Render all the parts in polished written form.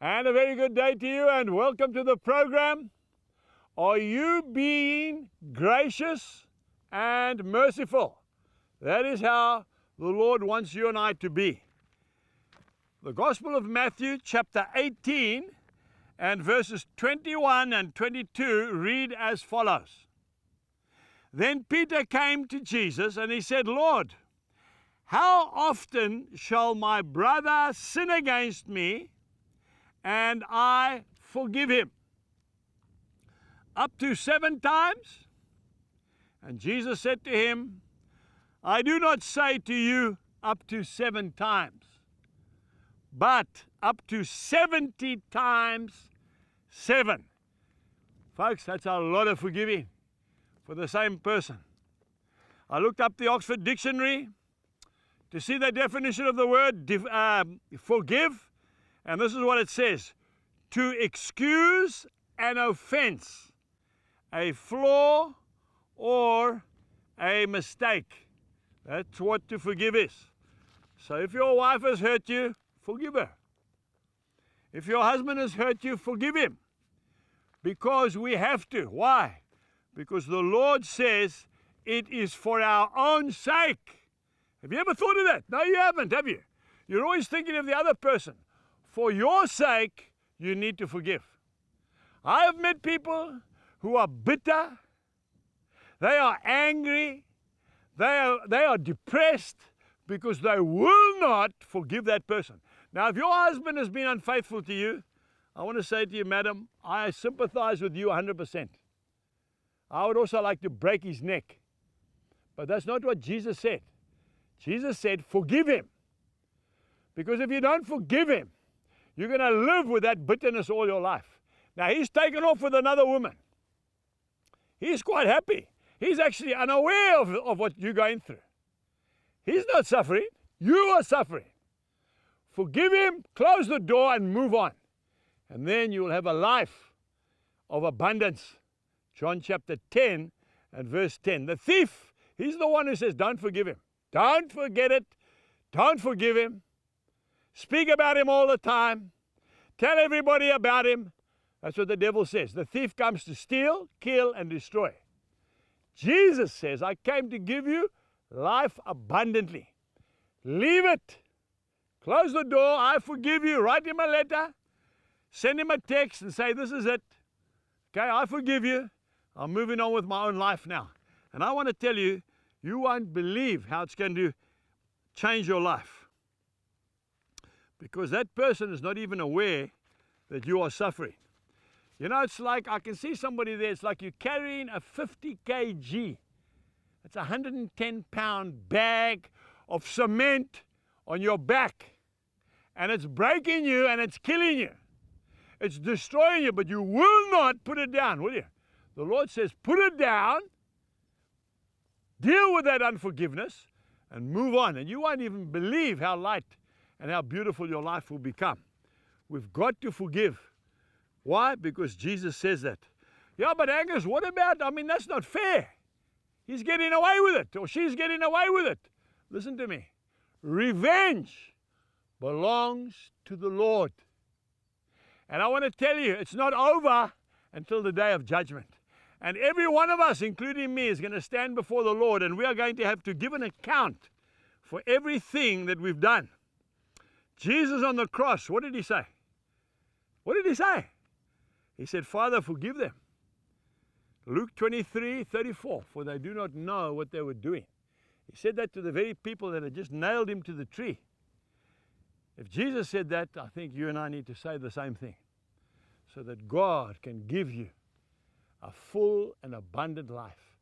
And a very good day to you, and welcome to the program. Are you being gracious and merciful? That is how the Lord wants you and I to be. The Gospel of Matthew, chapter 18, and verses 21 and 22 read as follows. Then Peter came to Jesus and he said, Lord, how often shall my brother sin against me and I forgive him? Up to 7 times? And Jesus said to him, I do not say to you up to 7 times, but up to 70 times 7. Folks, that's a lot of forgiving for the same person. I looked up the Oxford Dictionary to see the definition of the word forgive, and this is what it says: to excuse an offense, a flaw, or a mistake. That's what to forgive is. So if your wife has hurt you, forgive her. If your husband has hurt you, forgive him. Because we have to. Why? Because the Lord says it is for our own sake. Have you ever thought of that? No, you haven't, have you? You're always thinking of the other person. For your sake, you need to forgive. I have met people who are bitter. They are angry. They are depressed because they will not forgive that person. Now, if your husband has been unfaithful to you, I want to say to you, madam, I sympathize with you 100%. I would also like to break his neck. But that's not what Jesus said. Jesus said, forgive him. Because if you don't forgive him, you're going to live with that bitterness all your life. Now, he's taken off with another woman. He's quite happy. He's actually unaware of what you're going through. He's not suffering. You are suffering. Forgive him, close the door, and move on. And then you will have a life of abundance. John chapter 10 and verse 10. The thief, he's the one who says, don't forgive him. Don't forget it. Don't forgive him. Speak about him all the time. Tell everybody about him. That's what the devil says. The thief comes to steal, kill, and destroy. Jesus says, I came to give you life abundantly. Leave it. Close the door. I forgive you. Write him a letter. Send him a text and say, this is it. Okay, I forgive you. I'm moving on with my own life now. And I want to tell you, you won't believe how it's going to change your life. Because that person is not even aware that you are suffering. You know, it's like, I can see somebody there, it's like you're carrying a 50 kg. It's a 110-pound bag of cement on your back. And it's breaking you and it's killing you. It's destroying you, but you will not put it down, will you? The Lord says, put it down, deal with that unforgiveness, and move on. And you won't even believe how light and how beautiful your life will become. We've got to forgive. Why? Because Jesus says that. Yeah, but Angus, what about, that's not fair. He's getting away with it, or she's getting away with it. Listen to me. Revenge belongs to the Lord. And I want to tell you, it's not over until the day of judgment. And every one of us, including me, is going to stand before the Lord, and we are going to have to give an account for everything that we've done. Jesus on the cross, what did he say? What did he say? He said, Father, forgive them. Luke 23:34, for they do not know what they were doing. He said that to the very people that had just nailed him to the tree. If Jesus said that, I think you and I need to say the same thing, so that God can give you a full and abundant life.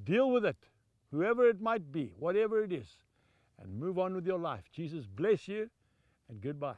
Deal with it, whoever it might be, whatever it is, and move on with your life. Jesus bless you, and goodbye.